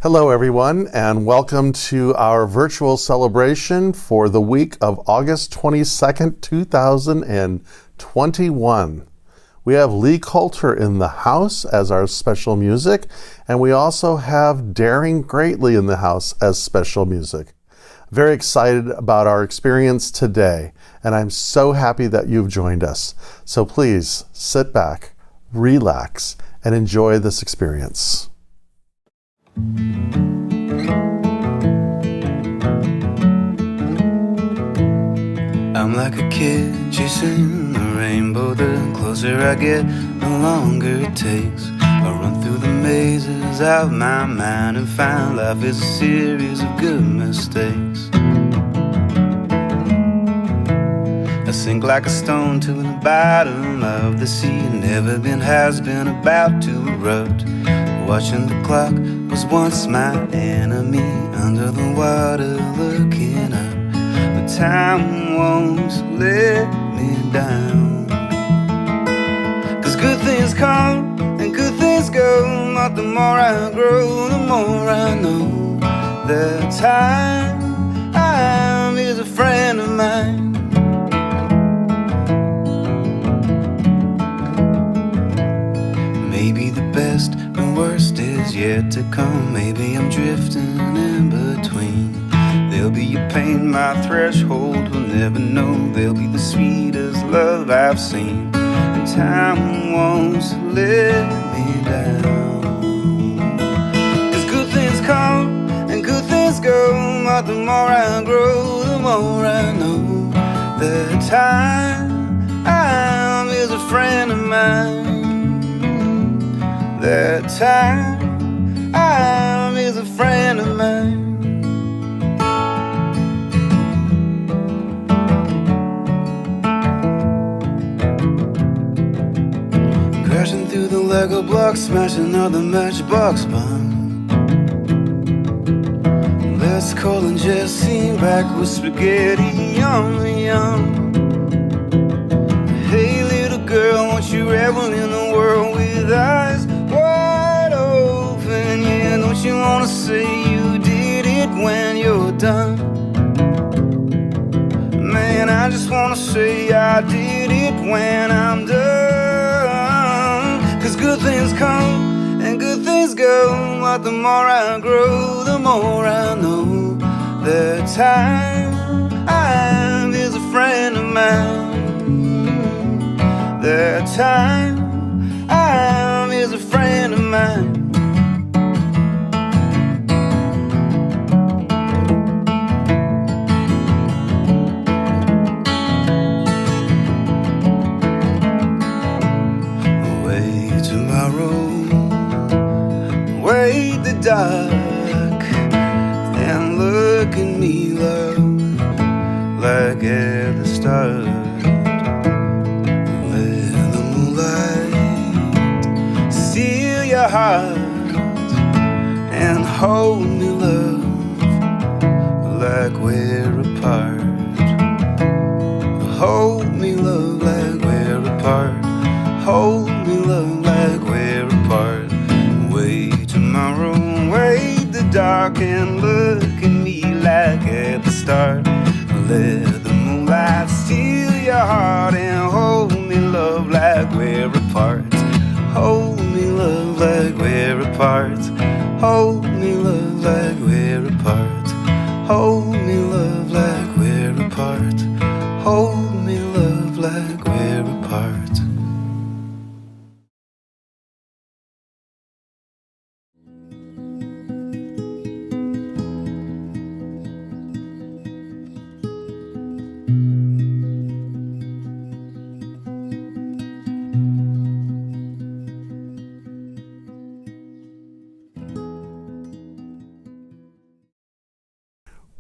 Hello, everyone, and welcome to our virtual celebration for the week of August 22nd, 2021. We have Lee Coulter in the house as our special music, and we also have Daring Greatly in the house as special music. Very excited about our experience today, and I'm so happy that you've joined us. So please sit back, relax, and enjoy this experience. I'm like a kid chasing the rainbow. The closer I get, the longer it takes. I run through the mazes of my mind and find life is a series of good mistakes. I sink like a stone to the bottom of the sea. Never been, has been, about to erupt. Watching the clock was once my enemy. Under the water looking up, but time won't let me down. 'Cause good things come and good things go, but the more I grow, the more I know that time is a friend of mine. Maybe the best and worst is yet to come. Maybe I'm drifting in between. There'll be a pain my threshold will never know. There'll be the sweetest love I've seen, and time won't let me down. 'Cause good things come and good things go, but the more I grow, the more I know that time is a friend of mine. That time is a friend of mine. Crashing through the Lego blocks, smashing all the matchbox bomb. Les Cole and Jesse back with spaghetti on the yum. Hey little girl, won't you revel in the world with eyes wide open? Yeah, don't you wanna say you did it when you're done? Man, I just wanna say I did it when I'm done. 'Cause good things come and good things go, but the more I grow, the more I know that time is a friend of mine. That time is a friend of mine. Away tomorrow, wait the dark, and look at me, love, like at the start. Heart and hold me, love, like we're apart. Hold me, love, like we're apart. Hold me, love, like we're apart. Wait tomorrow, wait the dark, and look at me like at the start. Let the moonlight steal your heart and hold me, love, like we're apart. Hold me, love, like we're apart. Hold me, love, like we're apart. Hold me, love, like we're apart. Hold me, love, like we're apart.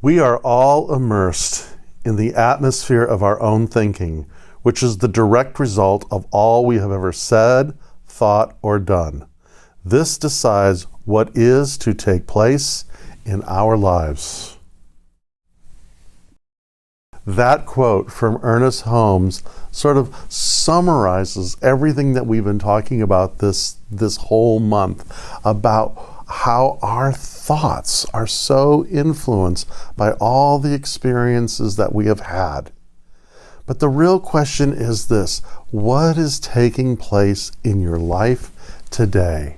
We are all immersed in the atmosphere of our own thinking, which is the direct result of all we have ever said, thought, or done. This decides what is to take place in our lives. That quote from Ernest Holmes sort of summarizes everything that we've been talking about this whole month about how our thoughts are so influenced by all the experiences that we have had. But the real question is this: what is taking place in your life today?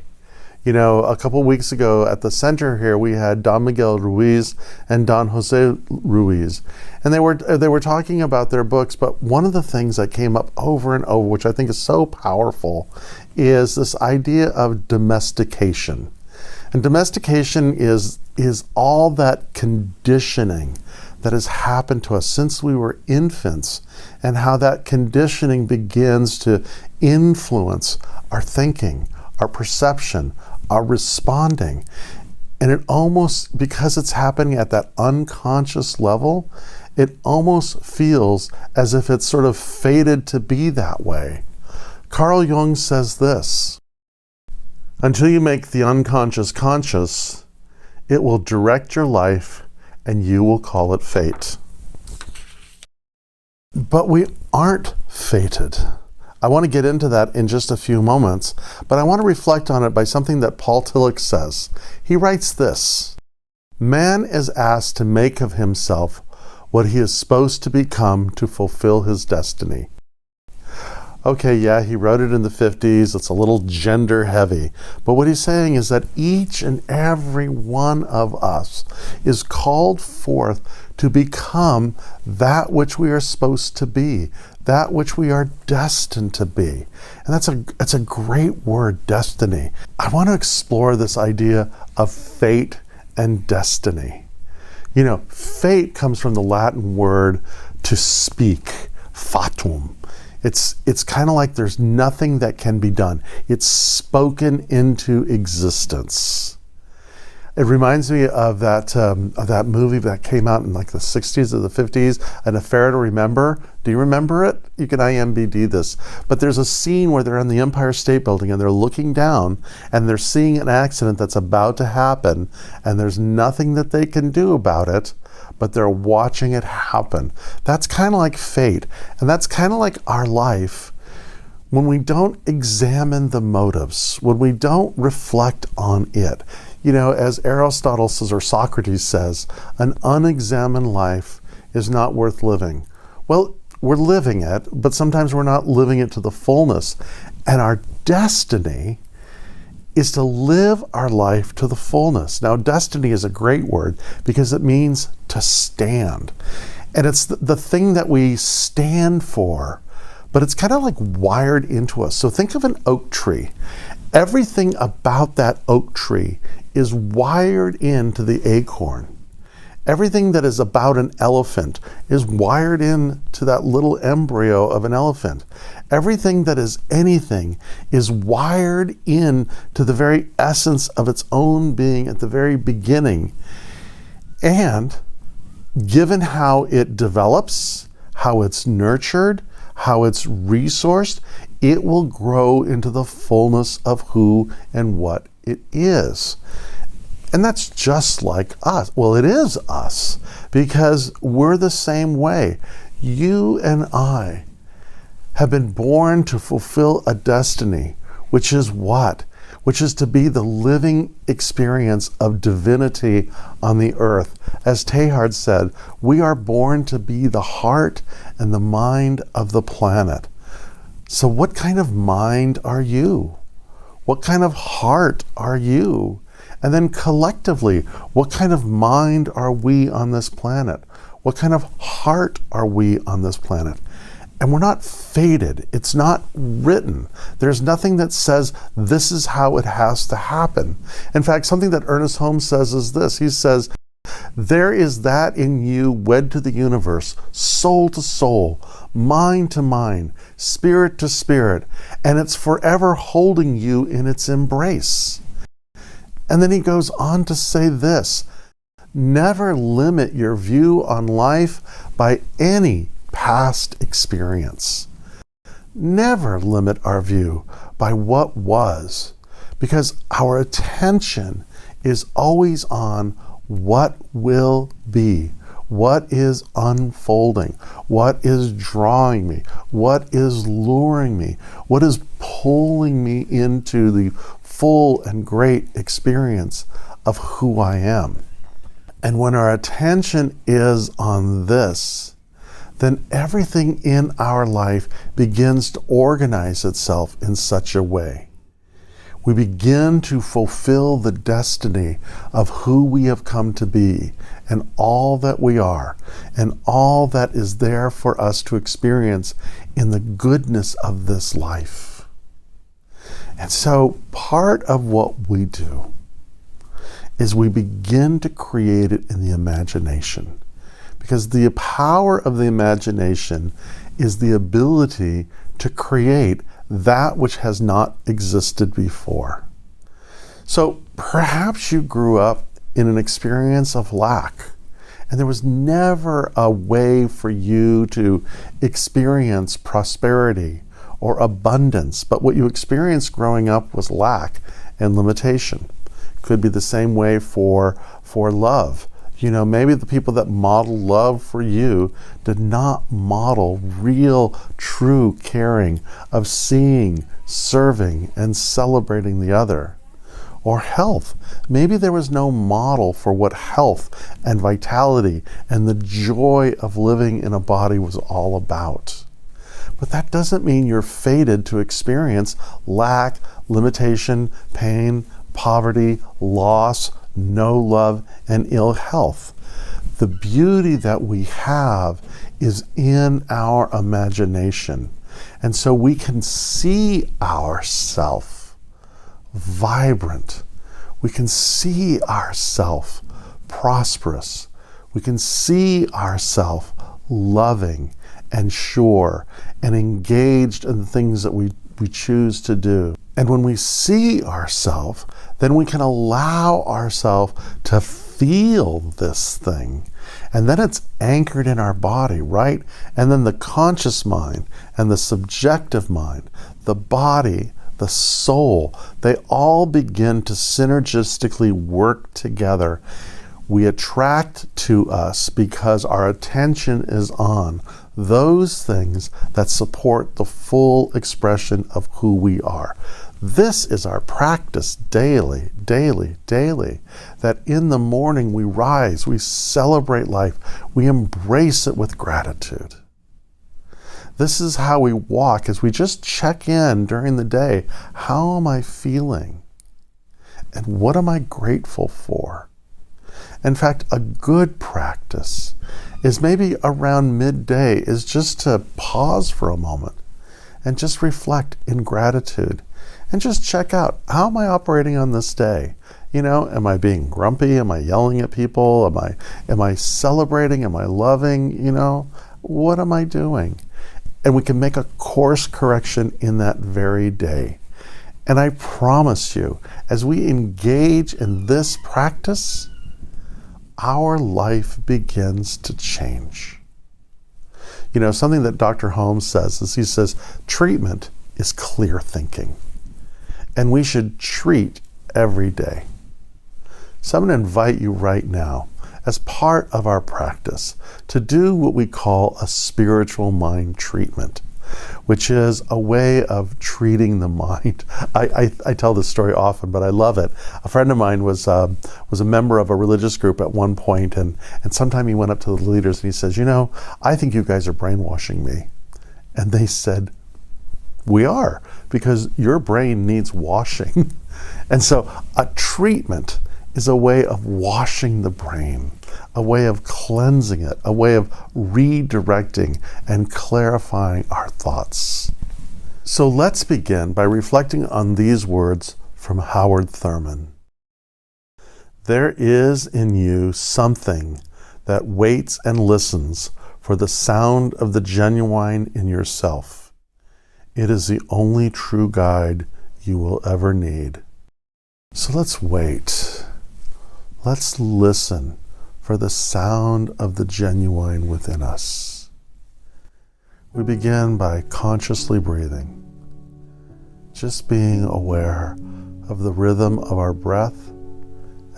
You know, a couple weeks ago at the center here, we had Don Miguel Ruiz and Don Jose Ruiz, and they were talking about their books. But one of the things that came up over and over, which I think is so powerful, is this idea of domestication. And domestication is all that conditioning that has happened to us since we were infants, and how that conditioning begins to influence our thinking, our perception, our responding. And it almost, because it's happening at that unconscious level, it almost feels as if it's sort of fated to be that way. Carl Jung says this: until you make the unconscious conscious, it will direct your life and you will call it fate. But we aren't fated. I want to get into that in just a few moments, but I want to reflect on it by something that Paul Tillich says. He writes this: man is asked to make of himself what he is supposed to become to fulfill his destiny. Okay, yeah, he wrote it in the 50s. It's a little gender heavy. But what he's saying is that each and every one of us is called forth to become that which we are supposed to be, that which we are destined to be. And that's a great word, destiny. I want to explore this idea of fate and destiny. You know, fate comes from the Latin word to speak, fatum. It's kind of like there's nothing that can be done. It's spoken into existence. It reminds me of that movie that came out in like the 60s or the 50s, An Affair to Remember. Do you remember it? You can IMDb this. But there's a scene where they're in the Empire State Building and they're looking down and they're seeing an accident that's about to happen, and there's nothing that they can do about it, but they're watching it happen. That's kind of like fate. And that's kind of like our life when we don't examine the motives, when we don't reflect on it. You know, as Aristotle says, or Socrates says, an unexamined life is not worth living. Well, we're living it, but sometimes we're not living it to the fullness. And our destiny is to live our life to the fullness. Now, destiny is a great word because it means to stand. And it's the thing that we stand for, but it's kind of like wired into us. So think of an oak tree. Everything about that oak tree is wired into the acorn. Everything that is about an elephant is wired into that little embryo of an elephant. Everything that is anything is wired in to the very essence of its own being at the very beginning. And given how it develops, how it's nurtured, how it's resourced, it will grow into the fullness of who and what it is. And that's just like us. Well, it is us, because we're the same way. You and I have been born to fulfill a destiny, which is what? Which is to be the living experience of divinity on the earth. As Teilhard said, we are born to be the heart and the mind of the planet. So what kind of mind are you? What kind of heart are you? And then collectively, what kind of mind are we on this planet? What kind of heart are we on this planet? And we're not fated. It's not written. There's nothing that says this is how it has to happen. In fact, something that Ernest Holmes says is this. He says, there is that in you wed to the universe, soul to soul, mind to mind, spirit to spirit, and it's forever holding you in its embrace. And then he goes on to say this: never limit your view on life by any past experience. Never limit our view by what was, because our attention is always on what will be, what is unfolding, what is drawing me, what is luring me, what is pulling me into the full and great experience of who I am. And when our attention is on this, then everything in our life begins to organize itself in such a way. We begin to fulfill the destiny of who we have come to be and all that we are and all that is there for us to experience in the goodness of this life. And so part of what we do is we begin to create it in the imagination. Because the power of the imagination is the ability to create that which has not existed before. So perhaps you grew up in an experience of lack, and there was never a way for you to experience prosperity or abundance, but what you experienced growing up was lack and limitation. Could be the same way for love. You know, maybe the people that model love for you did not model real, true caring of seeing, serving, and celebrating the other. Or health. Maybe there was no model for what health and vitality and the joy of living in a body was all about. But that doesn't mean you're fated to experience lack, limitation, pain, poverty, loss, no love, and ill health. The beauty that we have is in our imagination. And so we can see ourself vibrant. We can see ourself prosperous. We can see ourself loving and sure and engaged in the things that we choose to do. And when we see ourselves, then we can allow ourselves to feel this thing. And then it's anchored in our body, right? And then the conscious mind and the subjective mind, the body, the soul, they all begin to synergistically work together. We attract to us because our attention is on those things that support the full expression of who we are. This is our practice daily, daily, daily. That in the morning we rise, we celebrate life, we embrace it with gratitude. This is how we walk as we just check in during the day. How am I feeling? And what am I grateful for? In fact, a good practice is maybe around midday is just to pause for a moment and just reflect in gratitude and just check out, how am I operating on this day? You know, am I being grumpy? Am I yelling at people? Am I celebrating? Am I loving? You know, what am I doing? And we can make a course correction in that very day. And I promise you, as we engage in this practice, our life begins to change. You know, something that Dr. Holmes says is, he says, treatment is clear thinking. And we should treat every day. So I'm going to invite you right now, as part of our practice, to do what we call a spiritual mind treatment, which is a way of treating the mind. I tell this story often, but I love it. A friend of mine was a member of a religious group at one point, and sometime he went up to the leaders and he says, you know, I think you guys are brainwashing me. And they said, we are, because your brain needs washing. And so a treatment is a way of washing the brain, a way of cleansing it, a way of redirecting and clarifying our thoughts. So let's begin by reflecting on these words from Howard Thurman. There is in you something that waits and listens for the sound of the genuine in yourself. It is the only true guide you will ever need. So let's wait. Let's listen for the sound of the genuine within us. We begin by consciously breathing, just being aware of the rhythm of our breath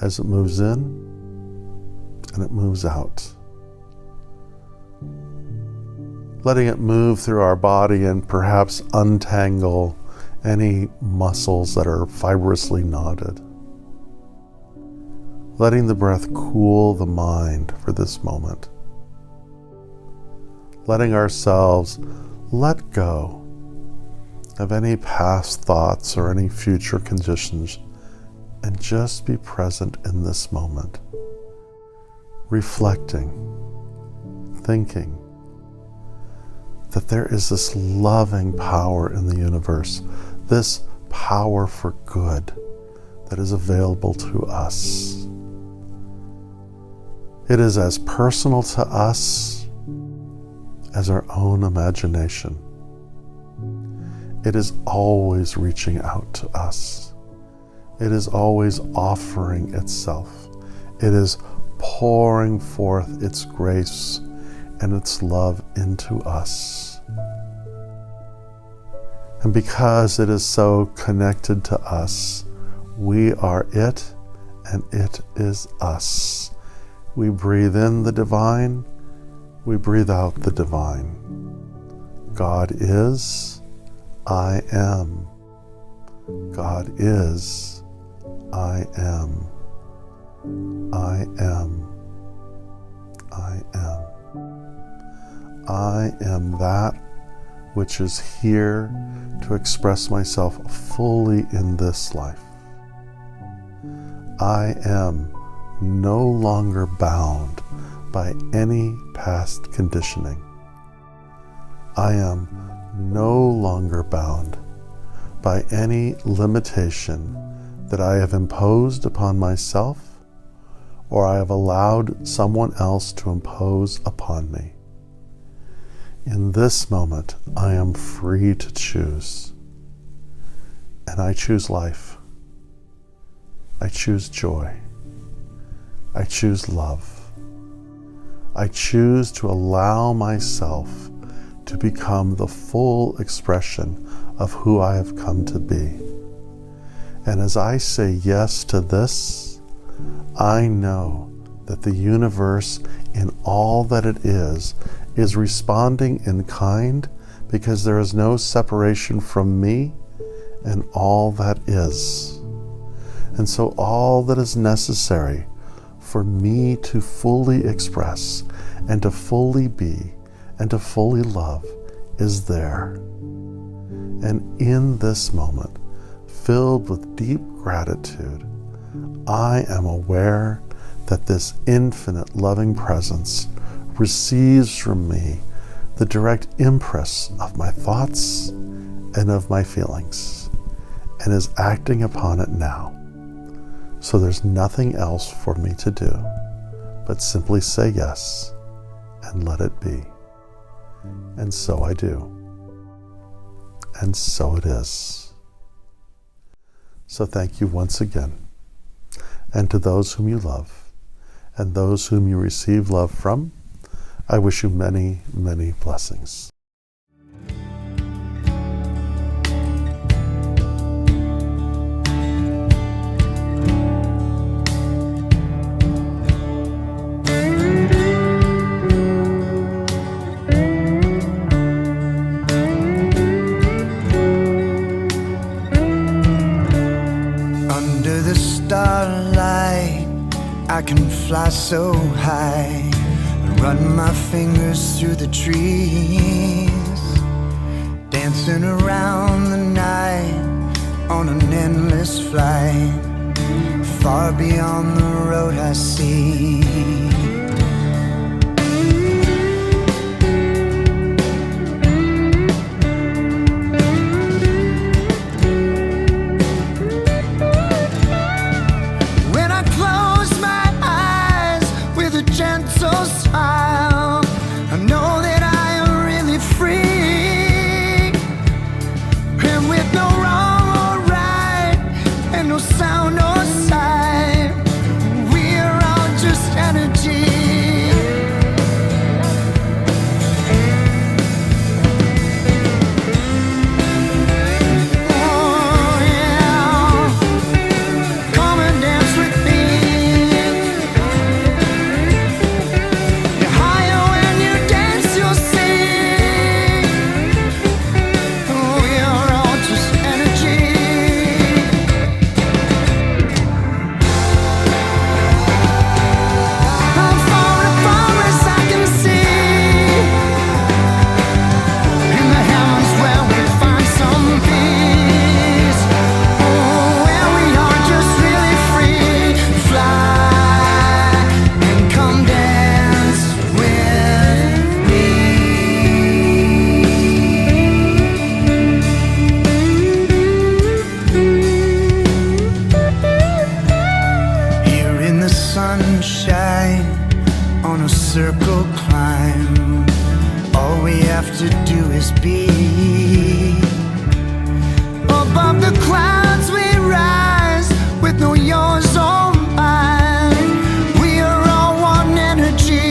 as it moves in and it moves out. Letting it move through our body and perhaps untangle any muscles that are fibrously knotted. Letting the breath cool the mind for this moment. Letting ourselves let go of any past thoughts or any future conditions and just be present in this moment. Reflecting, thinking that there is this loving power in the universe, this power for good that is available to us. It is as personal to us as our own imagination. It is always reaching out to us. It is always offering itself. It is pouring forth its grace and its love into us. And because it is so connected to us, we are it and it is us. We breathe in the divine, we breathe out the divine. God is, I am. God is, I am. I am. I am. I am that which is here to express myself fully in this life. I am no longer bound by any past conditioning. I am no longer bound by any limitation that I have imposed upon myself or I have allowed someone else to impose upon me. In this moment, I am free to choose. And I choose life. I choose joy. I choose love. I choose to allow myself to become the full expression of who I have come to be. And as I say yes to this, I know that the universe in all that it is responding in kind because there is no separation from me and all that is. And so all that is necessary for me to fully express and to fully be and to fully love is there. And in this moment, filled with deep gratitude, I am aware that this infinite loving presence receives from me the direct impress of my thoughts and of my feelings and is acting upon it now. So there's nothing else for me to do but simply say yes and let it be. And so I do. And so it is. So thank you once again. And to those whom you love and those whom you receive love from, I wish you many, many blessings. Under the starlight, I can fly so high and run my fingers through the trees, dancing around the night on an endless flight, far beyond the road I see. Gentle smile, I know that I am really free, and with no wrong or right, and no sound or sight, we are light on a circle climb. All we have to do is be. Above the clouds we rise, with no yours or mine. We are all one energy.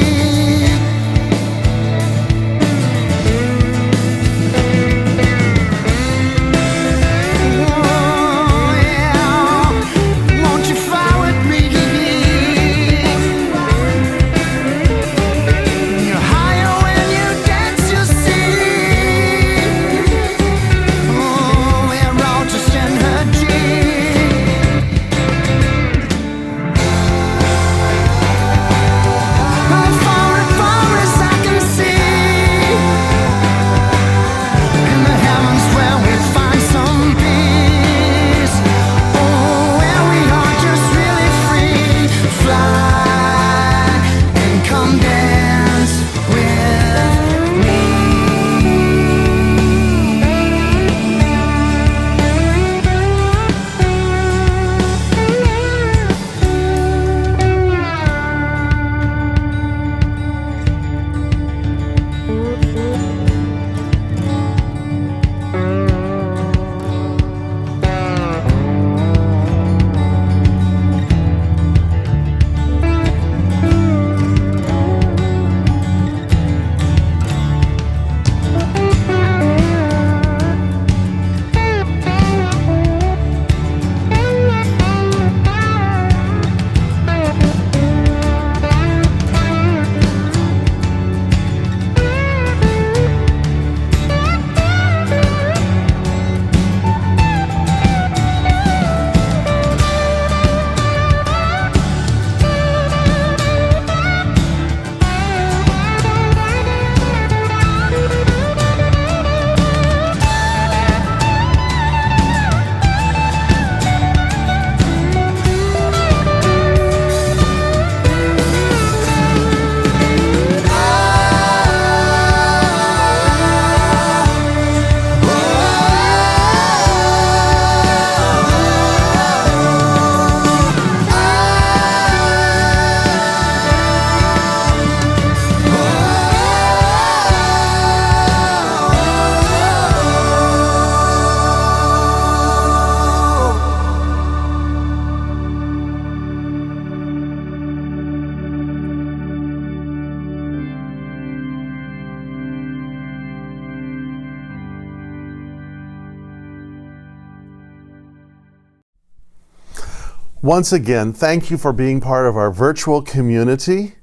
Once again, thank you for being part of our virtual community,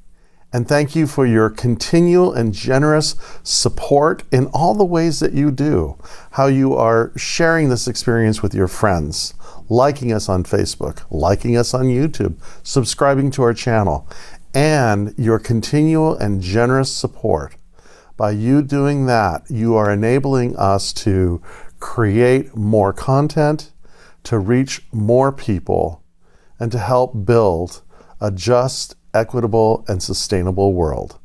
and thank you for your continual and generous support in all the ways that you do, how you are sharing this experience with your friends, liking us on Facebook, liking us on YouTube, subscribing to our channel, and your continual and generous support. By you doing that, you are enabling us to create more content, to reach more people, and to help build a just, equitable, and sustainable world.